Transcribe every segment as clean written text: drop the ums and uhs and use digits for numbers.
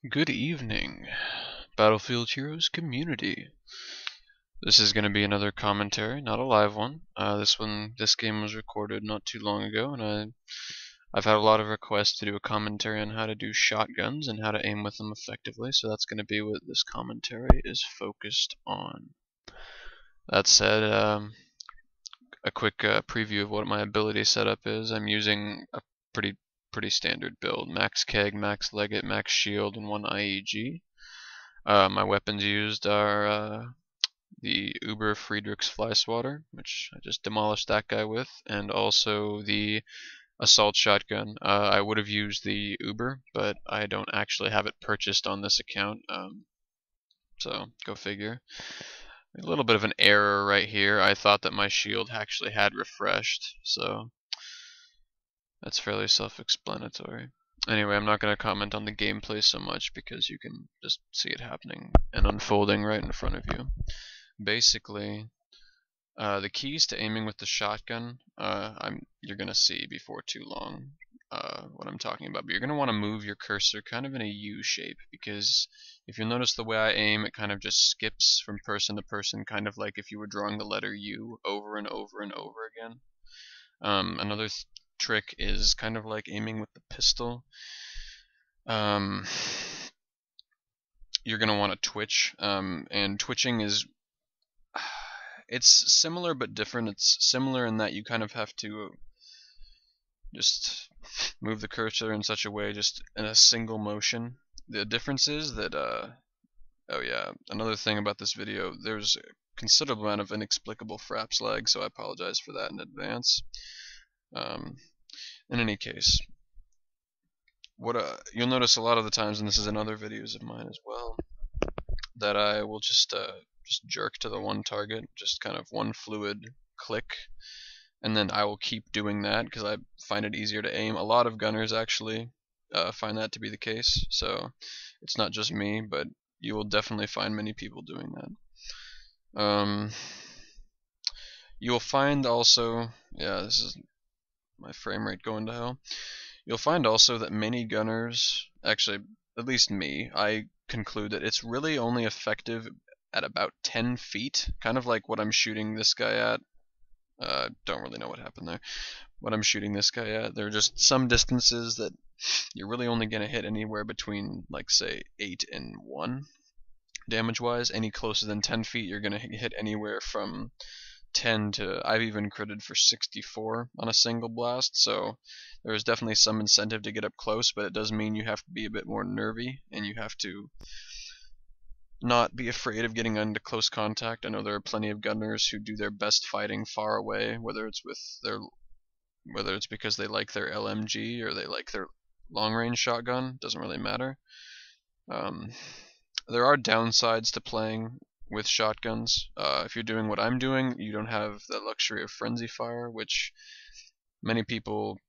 Good evening, Battlefield Heroes community. This is going to be another commentary, not a live one. This game was recorded not too long ago, and I've had a lot of requests to do a commentary on how to do shotguns and how to aim with them effectively, so that's going to be what this commentary is focused on. That said, a quick preview of what my ability setup is. I'm using a pretty standard build: max keg, max leggett, max shield, and 1 IEG. My weapons used are the Uber Friedrichs Flyswatter, which I just demolished that guy with, and also the assault shotgun. I would have used the Uber, but I don't actually have it purchased on this account, so go figure. A little bit of an error right here. I thought that my shield actually had refreshed, so that's fairly self-explanatory. Anyway, I'm not going to comment on the gameplay so much because you can just see it happening and unfolding right in front of you. Basically, the keys to aiming with the shotgun, you're going to see before too long what I'm talking about. But you're going to want to move your cursor kind of in a U shape, because if you'll notice the way I aim, it kind of just skips from person to person, kind of like if you were drawing the letter U over and over and over again. Another trick is kind of like aiming with the pistol. You're going to want to twitch, and twitching is it's similar but different. It's similar in that you kind of have to just move the cursor in such a way, just in a single motion. The difference is that, oh yeah, another thing about this video, there's a considerable amount of inexplicable fraps lag, so I apologize for that in advance. In any case, what you'll notice a lot of the times, and this is in other videos of mine as well, that I will just jerk to the one target, just kind of one fluid click, and then I will keep doing that because I find it easier to aim. A lot of gunners actually find that to be the case, so it's not just me, but you will definitely find many people doing that. You will find also, yeah, this is my frame rate going to hell. You'll find also that many gunners, actually, at least me, I conclude that it's really only effective at about 10 feet, kind of like what I'm shooting this guy at. Don't really know what happened there. What I'm shooting this guy at, there are just some distances that you're really only going to hit anywhere between, like, say, 8 and 1 damage-wise. Any closer than 10 feet, you're going to hit anywhere from 10 to, I've even critted for 64 on a single blast, so there is definitely some incentive to get up close, but it does mean you have to be a bit more nervy, and you have to not be afraid of getting into close contact. I know there are plenty of gunners who do their best fighting far away, whether it's because they like their LMG or they like their long-range shotgun, doesn't really matter. There are downsides to playing with shotguns. If you're doing what I'm doing, you don't have the luxury of frenzy fire, which many people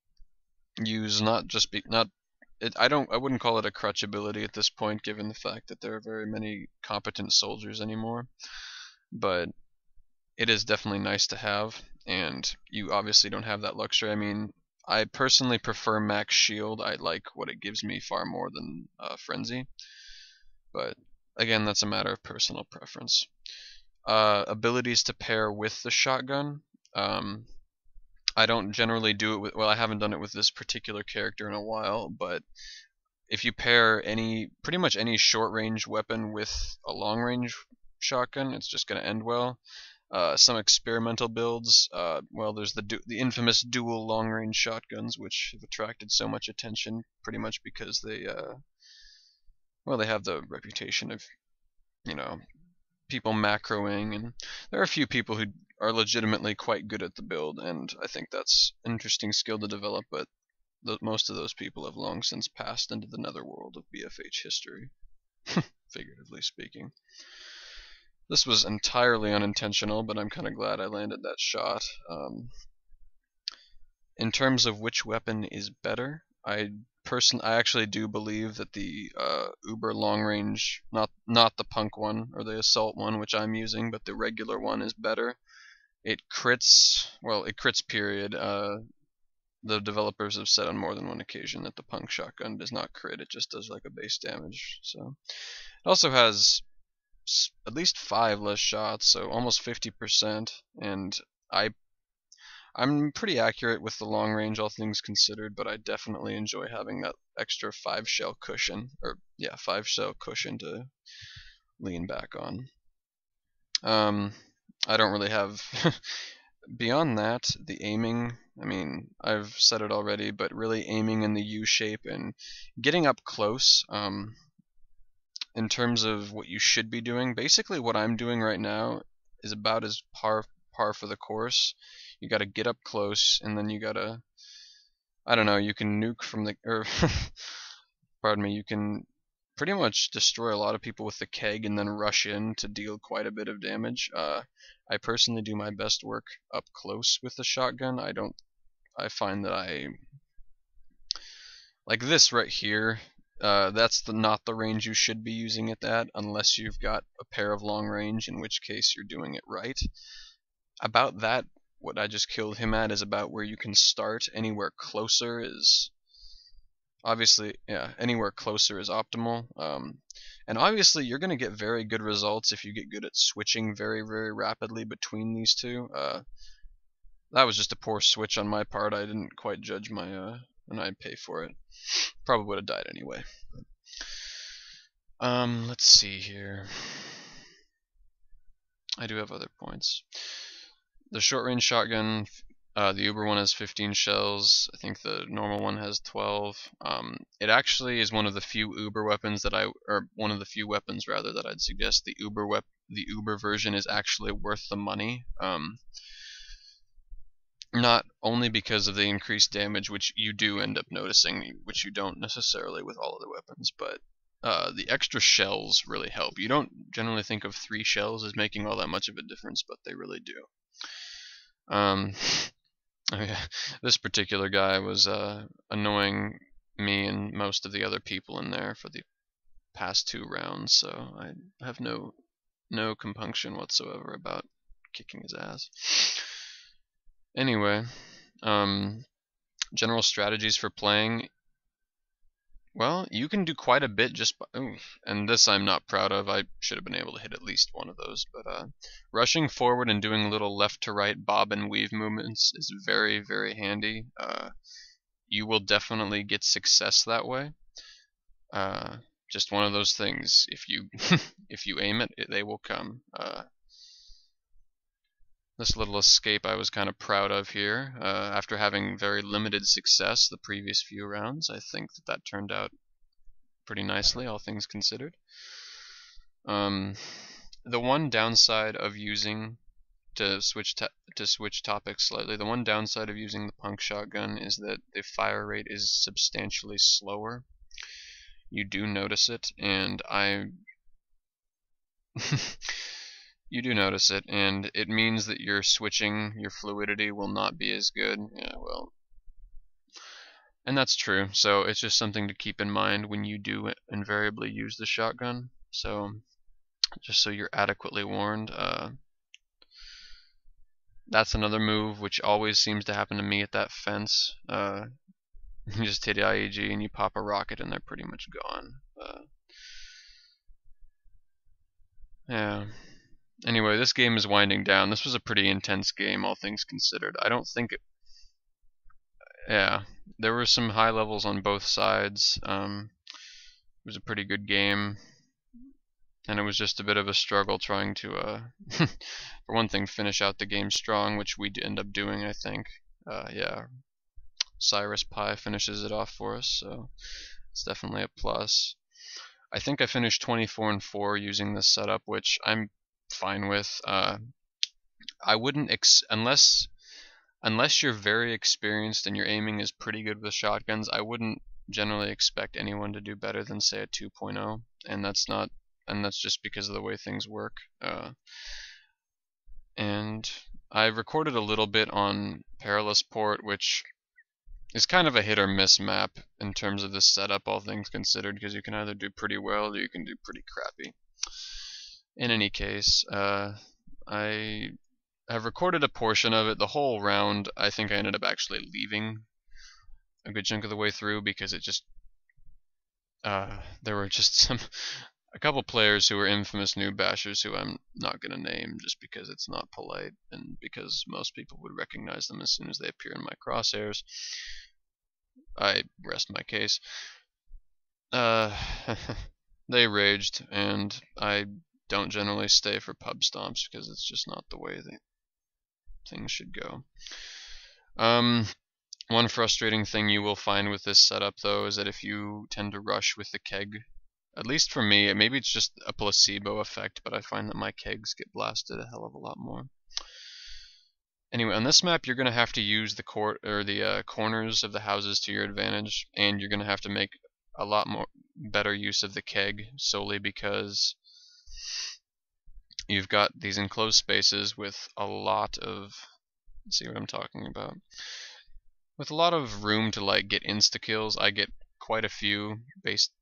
use. I wouldn't call it a crutch ability at this point, given the fact that there are very many competent soldiers anymore. But it is definitely nice to have, and you obviously don't have that luxury. I mean, I personally prefer max shield. I like what it gives me far more than frenzy. But again, that's a matter of personal preference. Abilities to pair with the shotgun. I don't generally do it with, well, I haven't done it with this particular character in a while, but if you pair pretty much any short range weapon with a long range shotgun, it's just going to end well. Some experimental builds, well, there's the infamous dual long range shotguns, which have attracted so much attention pretty much because they have the reputation of, people macroing, and there are a few people who are legitimately quite good at the build, and I think that's an interesting skill to develop, but most of those people have long since passed into the netherworld of BFH history, figuratively speaking. This was entirely unintentional, but I'm kind of glad I landed that shot. In terms of which weapon is better, I actually do believe that the Uber long range, not the punk one or the assault one, which I'm using, but the regular one is better. It crits, well, it crits period. the developers have said on more than one occasion that the punk shotgun does not crit, it just does like a base damage. So it also has at least 5 less shots, so almost 50%, and I'm pretty accurate with the long range, all things considered, but I definitely enjoy having that extra 5 shell cushion, or yeah, 5 shell cushion to lean back on. I don't really have beyond that, the aiming, I mean, I've said it already, but really aiming in the U shape and getting up close, in terms of what you should be doing. Basically, what I'm doing right now is about as par for the course. You got to get up close, and then you gotta, I don't know, you can nuke from the, or pardon me, you can pretty much destroy a lot of people with the keg and then rush in to deal quite a bit of damage. I personally do my best work up close with the shotgun. I find that like this right here, that's not the range you should be using it at unless you've got a pair of long range, in which case you're doing it right. About that, what I just killed him at is about where you can start. Anywhere closer is obviously, yeah, anywhere closer is optimal. And obviously you're going to get very good results if you get good at switching very, very rapidly between these two. That was just a poor switch on my part. I didn't quite judge my, and I'd pay for it. Probably would have died anyway. Let's see here. I do have other points. The short range shotgun, the Uber one has 15 shells. I think the normal one has 12. It actually is one of the few Uber weapons that or one of the few weapons rather that I'd suggest the Uber version is actually worth the money. Not only because of the increased damage, which you do end up noticing, which you don't necessarily with all other weapons, but the extra shells really help. You don't generally think of 3 shells as making all that much of a difference, but they really do. This particular guy was annoying me and most of the other people in there for the past 2 rounds, so I have no compunction whatsoever about kicking his ass. Anyway, general strategies for playing. Well, you can do quite a bit just by, and this I'm not proud of. I should have been able to hit at least one of those, but rushing forward and doing little left to right bob and weave movements is very, very handy. You will definitely get success that way. Just one of those things. If you if you aim it, they will come. This little escape I was kind of proud of here. After having very limited success the previous few rounds, I think that turned out pretty nicely, all things considered. The one downside of using, to switch topics slightly, the one downside of using the punk shotgun is that the fire rate is substantially slower. You do notice it, and you do notice it, and it means that your switching, your fluidity will not be as good. Yeah, well, and that's true. So it's just something to keep in mind when you do invariably use the shotgun. So just so you're adequately warned. That's another move which always seems to happen to me at that fence. You just hit IEG and you pop a rocket and they're pretty much gone. Yeah. Anyway, this game is winding down. This was a pretty intense game, all things considered. I don't think it... Yeah, there were some high levels on both sides. It was a pretty good game. And it was just a bit of a struggle trying to, for one thing, finish out the game strong, which we end up doing, I think. Yeah, Cyrus Pie finishes it off for us, so it's definitely a plus. I think I finished 24-4 using this setup, which I'm fine with. I wouldn't unless you're very experienced and your aiming is pretty good with shotguns, I wouldn't generally expect anyone to do better than say a 2.0, and that's just because of the way things work. And I recorded a little bit on Perilous Port, which is kind of a hit or miss map in terms of the setup, all things considered, because you can either do pretty well or you can do pretty crappy. In any case, I have recorded a portion of it. The whole round, I think I ended up actually leaving a good chunk of the way through because it just there were just a couple players who were infamous noob bashers who I'm not gonna name just because it's not polite and because most people would recognize them as soon as they appear in my crosshairs. I rest my case. They raged, and I don't generally stay for pub stomps because it's just not the way that things should go. One frustrating thing you will find with this setup though is that if you tend to rush with the keg, at least for me, maybe it's just a placebo effect, but I find that my kegs get blasted a hell of a lot more. Anyway, on this map, you're gonna have to use the corners of the houses to your advantage, and you're gonna have to make a lot more better use of the keg solely because you've got these enclosed spaces with a lot of, let's see what I'm talking about, with a lot of room to like get insta kills. I get quite a few based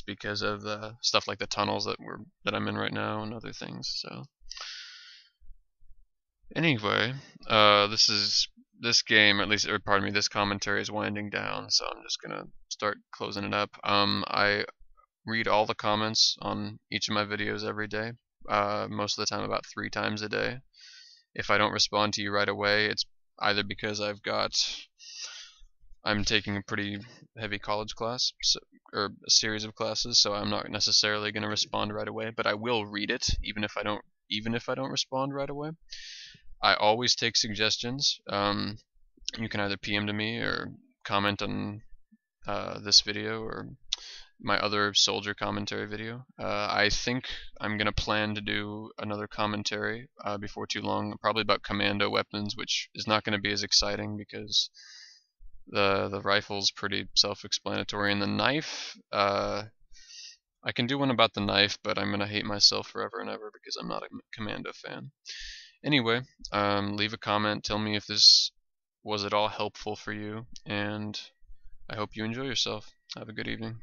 because of stuff like the tunnels that I'm in right now and other things. So anyway, this game, at least, or pardon me, this commentary is winding down, so I'm just gonna start closing it up. I read all the comments on each of my videos every day, most of the time about 3 times a day. If I don't respond to you right away, it's either because I'm taking a pretty heavy college class, or a series of classes, so I'm not necessarily going to respond right away, but I will read it even if I don't respond right away. I always take suggestions. You can either PM to me or comment on this video or my other soldier commentary video. I think I'm gonna plan to do another commentary before too long, probably about commando weapons, which is not going to be as exciting because the rifle's pretty self-explanatory, and the knife, I can do one about the knife, but I'm gonna hate myself forever and ever because I'm not a commando fan. Anyway, leave a comment, tell me if this was at all helpful for you, and I hope you enjoy yourself. Have a good evening.